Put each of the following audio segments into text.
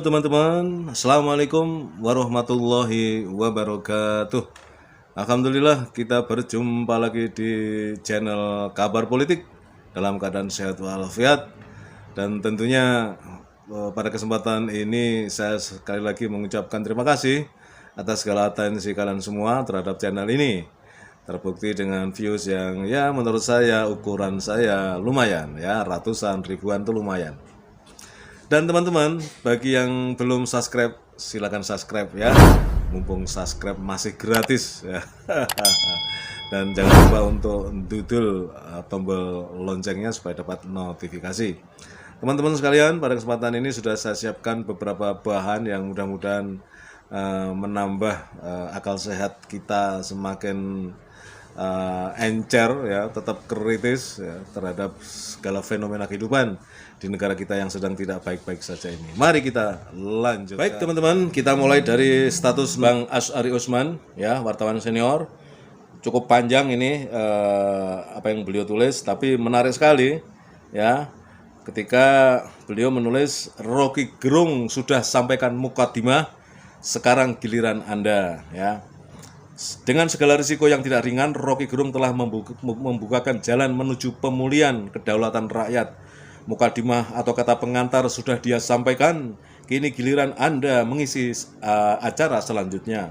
teman-teman, Assalamualaikum warahmatullahi wabarakatuh. Alhamdulillah kita berjumpa lagi di channel Kabar Politik dalam keadaan sehat walafiat. Dan tentunya pada kesempatan ini saya sekali lagi mengucapkan terima kasih atas segala atensi kalian semua terhadap channel ini. Terbukti dengan views yang ya menurut saya, ukuran saya lumayan ya, ratusan ribuan itu lumayan. Dan teman-teman, bagi yang belum subscribe, silakan subscribe ya. Mumpung subscribe masih gratis ya. Dan jangan lupa untuk dudul tombol loncengnya supaya dapat notifikasi. Teman-teman sekalian, pada kesempatan ini sudah saya siapkan beberapa bahan yang mudah-mudahan menambah akal sehat kita semakin encer ya, tetap kritis ya, terhadap segala fenomena kehidupan di negara kita yang sedang tidak baik-baik saja ini. Mari kita lanjut. Baik teman-teman, kita mulai dari status Bang Asy'ari Usman ya, wartawan senior. Cukup panjang ini apa yang beliau tulis, tapi menarik sekali ya. Ketika beliau menulis, Rocky Gerung sudah sampaikan mukadimah, sekarang giliran Anda ya. Dengan segala risiko yang tidak ringan, Rocky Gerung telah membukakan jalan menuju pemulihan kedaulatan rakyat. Mukadimah atau kata pengantar sudah dia sampaikan, kini giliran Anda mengisi acara selanjutnya.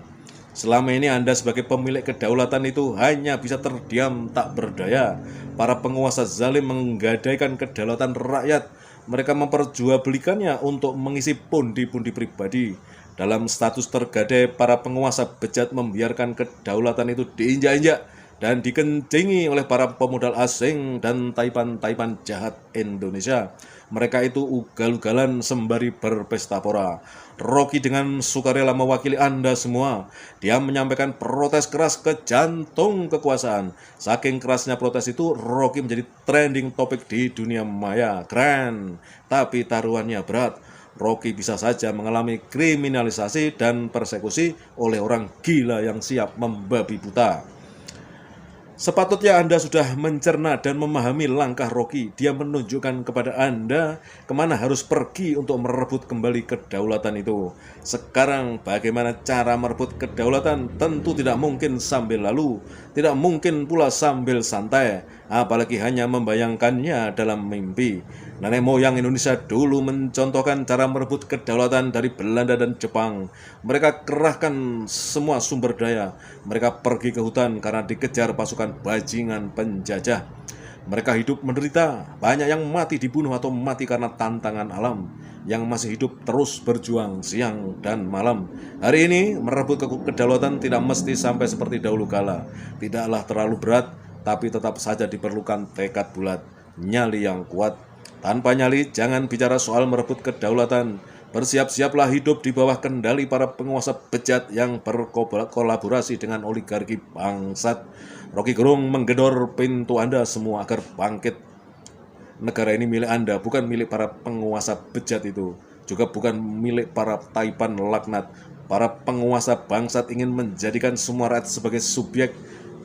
Selama ini Anda sebagai pemilik kedaulatan itu hanya bisa terdiam tak berdaya. Para penguasa zalim menggadaikan kedaulatan rakyat. Mereka memperjualbelikannya untuk mengisi pundi-pundi pribadi. Dalam status tergadai, para penguasa bejat membiarkan kedaulatan itu diinjak-injak dan dikencingi oleh para pemodal asing dan taipan-taipan jahat Indonesia. Mereka itu ugal-ugalan sembari berpesta pora. Rocky dengan sukarela mewakili Anda semua. Dia menyampaikan protes keras ke jantung kekuasaan. Saking kerasnya protes itu, Rocky menjadi trending topik di dunia maya. Keren, tapi taruhannya berat. Rocky bisa saja mengalami kriminalisasi dan persekusi oleh orang gila yang siap membabi buta. Sepatutnya Anda sudah mencerna dan memahami langkah Rocky. Dia menunjukkan kepada Anda kemana harus pergi untuk merebut kembali kedaulatan itu. Sekarang bagaimana cara merebut kedaulatan? Tentu tidak mungkin sambil lalu, tidak mungkin pula sambil santai, apalagi hanya membayangkannya dalam mimpi. Nenek moyang Indonesia dulu mencontohkan cara merebut kedaulatan dari Belanda dan Jepang. Mereka kerahkan semua sumber daya. Mereka pergi ke hutan karena dikejar pasukan bajingan penjajah. Mereka hidup menderita, banyak yang mati dibunuh atau mati karena tantangan alam. Yang masih hidup terus berjuang siang dan malam. Hari ini merebut kedaulatan tidak mesti sampai seperti dahulu kala. Tidaklah terlalu berat, tapi tetap saja diperlukan tekad bulat, nyali yang kuat. Tanpa nyali, jangan bicara soal merebut kedaulatan. Bersiap-siaplah hidup di bawah kendali para penguasa bejat yang berkolaborasi dengan oligarki bangsat. Rocky Gerung menggedor pintu Anda semua agar bangkit. Negara ini milik Anda, bukan milik para penguasa bejat itu. Juga bukan milik para taipan laknat. Para penguasa bangsat ingin menjadikan semua rakyat sebagai subjek.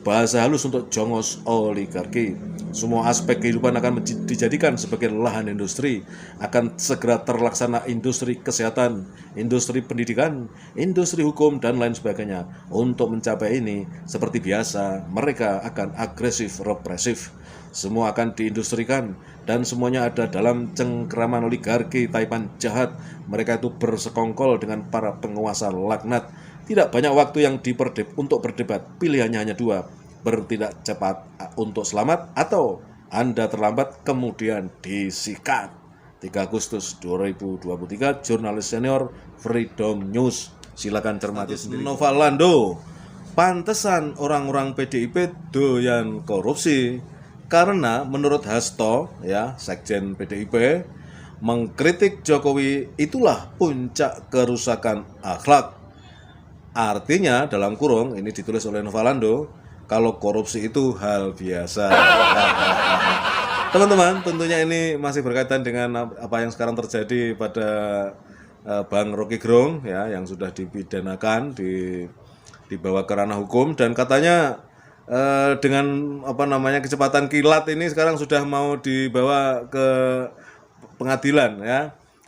Bahasa halus untuk jongos oligarki. Semua aspek kehidupan akan dijadikan sebagai lahan industri. Akan segera terlaksana industri kesehatan, industri pendidikan, industri hukum, dan lain sebagainya. Untuk mencapai ini, seperti biasa, mereka akan agresif, represif. Semua akan diindustrikan, dan semuanya ada dalam cengkraman oligarki taipan jahat. Mereka itu bersekongkol dengan para penguasa laknat. Tidak banyak waktu yang untuk berdebat, pilihannya hanya dua, bertindak cepat untuk selamat atau Anda terlambat kemudian disikat. 3 Agustus 2023, jurnalis senior Freedom News. Silakan cermati sendiri. Nova Lando, pantesan orang-orang PDIP doyan korupsi karena menurut Hasto ya, Sekjen PDIP, mengkritik Jokowi itulah puncak kerusakan akhlak. Artinya dalam kurung, ini ditulis oleh Nova Lando, kalau korupsi itu hal biasa. Teman-teman, tentunya ini masih berkaitan dengan apa yang sekarang terjadi pada Bang Rocky Gerung ya, yang sudah dipidanakan, dibawa ke ranah hukum, dan katanya dengan kecepatan kilat ini sekarang sudah mau dibawa ke pengadilan ya.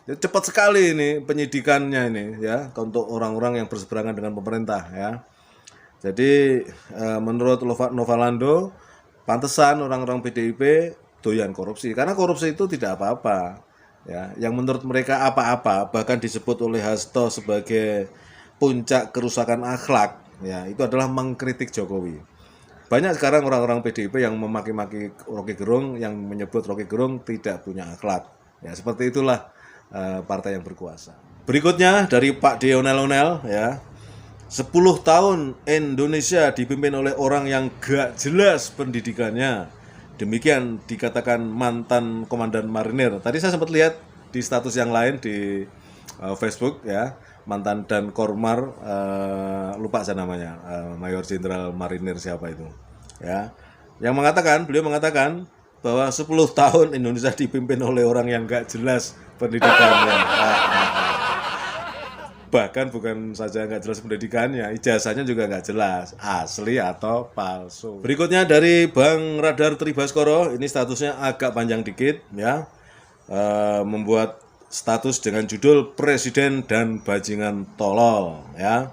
Jadi cepat sekali ini penyidikannya ini ya untuk orang-orang yang berseberangan dengan pemerintah ya. Jadi menurut Novalando, pantesan orang-orang PDIP doyan korupsi karena korupsi itu tidak apa-apa ya. Yang menurut mereka apa-apa, bahkan disebut oleh Hasto sebagai puncak kerusakan akhlak ya, itu adalah mengkritik Jokowi. Banyak sekarang orang-orang PDIP yang memaki-maki Rocky Gerung, yang menyebut Rocky Gerung tidak punya akhlak. Ya, seperti itulah partai yang berkuasa. Berikutnya dari Pak Dionel ya. 10 tahun Indonesia dipimpin oleh orang yang gak jelas pendidikannya. Demikian dikatakan mantan komandan marinir. Tadi saya sempat lihat di status yang lain di Facebook ya, mantan dan Kormar, lupa saya namanya, Mayor Jenderal Marinir siapa itu ya, yang mengatakan, beliau mengatakan bahwa 10 tahun Indonesia dipimpin oleh orang yang gak jelas pendidikannya. Bahkan bukan saja nggak jelas pendidikannya, ijazahnya juga nggak jelas, asli atau palsu. Berikutnya dari Bang Radar Tribaskoro, ini statusnya agak panjang dikit ya, membuat status dengan judul Presiden dan Bajingan Tolol ya.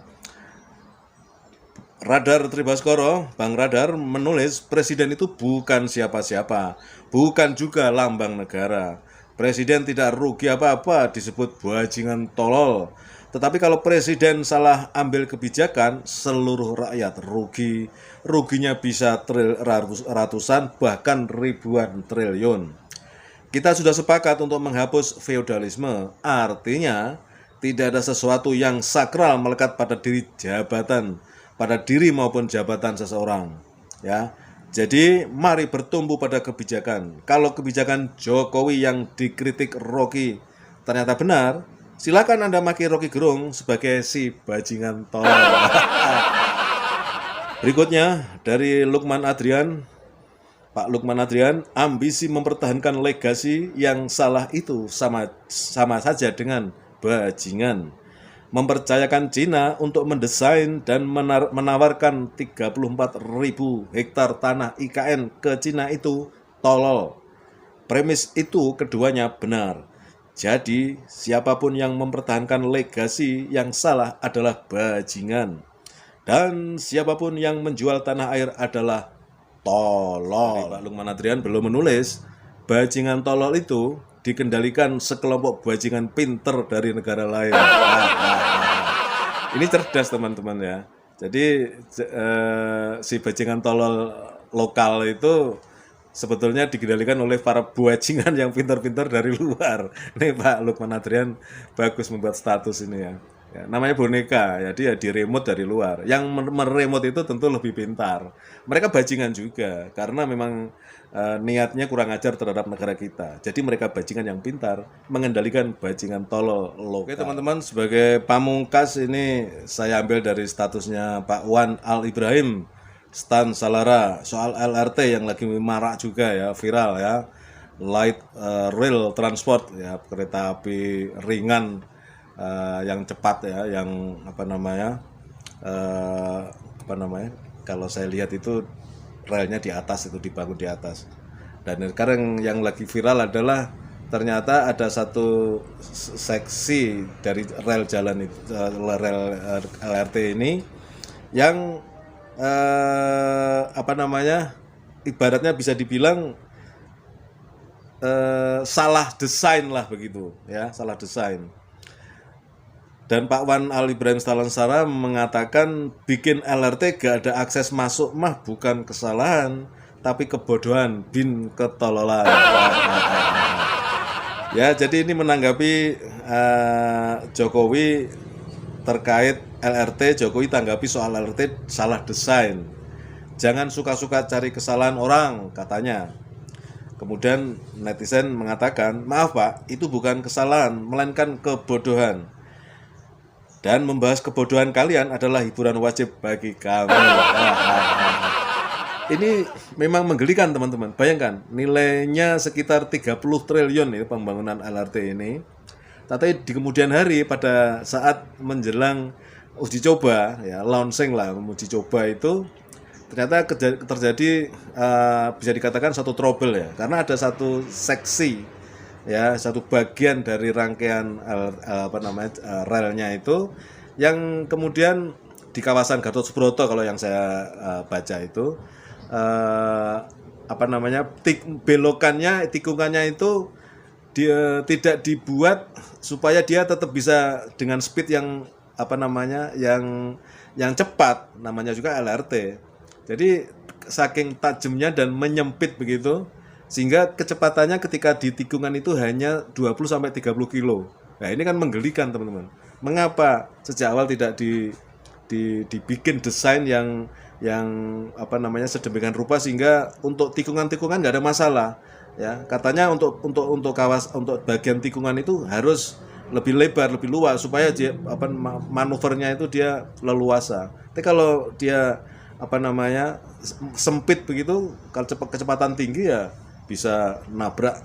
Radar Tribaskoro, Bang Radar menulis presiden itu bukan siapa-siapa, bukan juga lambang negara. Presiden tidak rugi apa-apa disebut bajingan tolol. Tetapi kalau presiden salah ambil kebijakan, seluruh rakyat rugi. Ruginya bisa ratusan bahkan ribuan triliun. Kita sudah sepakat untuk menghapus feodalisme, artinya tidak ada sesuatu yang sakral melekat pada diri jabatan, pada diri maupun jabatan seseorang. Ya, jadi mari bertumbuh pada kebijakan. Kalau kebijakan Jokowi yang dikritik Rocky ternyata benar, silakan Anda maki Rocky Gerung sebagai si bajingan tolol. Berikutnya dari Lukman Adrian. Pak Lukman Adrian, ambisi mempertahankan legasi yang salah itu sama saja dengan bajingan. Mempercayakan Cina untuk mendesain dan menawarkan 34.000 hektar tanah IKN ke Cina itu tolol. Premis itu keduanya benar. Jadi, siapapun yang mempertahankan legasi yang salah adalah bajingan. Dan siapapun yang menjual tanah air adalah tolol. Pak Lukman Adrian belum menulis, bajingan tolol itu dikendalikan sekelompok bajingan pinter dari negara lain. Ini cerdas teman-teman ya. Jadi si bajingan tolol lokal itu sebetulnya dikendalikan oleh para bajingan yang pintar-pintar dari luar. Nih Pak Lukman Adrian bagus membuat status ini ya. Ya, namanya boneka, jadi ya diremote dari luar. Yang meremote itu tentu lebih pintar. Mereka bajingan juga, karena memang niatnya kurang ajar terhadap negara kita. Jadi mereka bajingan yang pintar, mengendalikan bajingan tolol lokal. Oke teman-teman, sebagai pamungkas ini saya ambil dari statusnya Pak Wan Al Ibrahim, Stan Salara, soal LRT yang lagi marak juga ya, viral ya. Light Rail Transport ya, kereta api ringan yang cepat ya, yang apa namanya, kalau saya lihat itu relnya di atas, itu dibangun di atas. Dan sekarang yang lagi viral adalah ternyata ada satu seksi dari rel jalan itu, rel LRT ini yang ibaratnya bisa dibilang salah desain lah begitu ya, salah desain. Dan Pak Wan Al Ibrahim Stalansara mengatakan bikin LRT gak ada akses masuk mah bukan kesalahan, tapi kebodohan bin ketololan. Ya, jadi ini menanggapi Jokowi terkait LRT. Jokowi tanggapi soal LRT salah desain. Jangan suka-suka cari kesalahan orang, katanya. Kemudian netizen mengatakan, maaf Pak, itu bukan kesalahan, melainkan kebodohan. Dan membahas kebodohan kalian adalah hiburan wajib bagi kami. Ini memang menggelikan teman-teman. Bayangkan, nilainya sekitar 30 triliun ya pembangunan LRT ini. Tapi di kemudian hari pada saat menjelang uji coba, ya launching lah, uji coba itu, ternyata terjadi bisa dikatakan satu trouble ya. Karena ada satu seksi ya, satu bagian dari rangkaian relnya itu yang kemudian di kawasan Gatot Subroto kalau yang saya baca itu belokannya, tikungannya itu dia tidak dibuat supaya dia tetap bisa dengan speed yang yang cepat, namanya juga LRT. Jadi saking tajamnya dan menyempit begitu sehingga kecepatannya ketika di tikungan itu hanya 20 sampai 30 kilo. Nah, ini kan menggelikan, teman-teman. Mengapa sejak awal tidak dibikin desain yang sedemikian rupa sehingga untuk tikungan-tikungan nggak ada masalah, ya. Katanya untuk bagian tikungan itu harus lebih lebar, lebih luas supaya dia manuvernya itu dia leluasa. Tapi kalau dia sempit begitu, kalau kecepatan tinggi ya bisa nabrak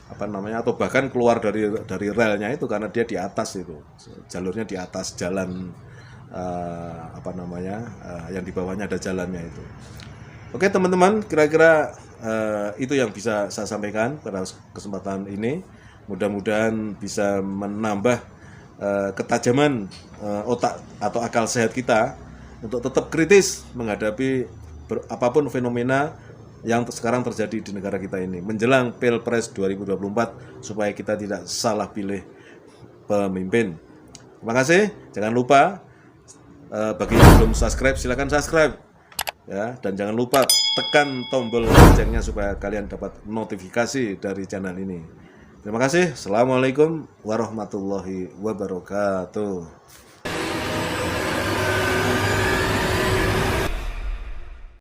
atau bahkan keluar dari relnya itu karena dia di atas itu, jalurnya di atas jalan yang di bawahnya ada jalannya itu. Oke teman-teman, kira-kira itu yang bisa saya sampaikan pada kesempatan ini. Mudah-mudahan bisa menambah ketajaman otak atau akal sehat kita untuk tetap kritis menghadapi apapun fenomena yang sekarang terjadi di negara kita ini menjelang Pilpres 2024 supaya kita tidak salah pilih pemimpin. Terima kasih. Jangan lupa bagi yang belum subscribe silakan subscribe, ya, dan jangan lupa tekan tombol loncengnya supaya kalian dapat notifikasi dari channel ini. Terima kasih. Assalamualaikum warahmatullahi wabarakatuh.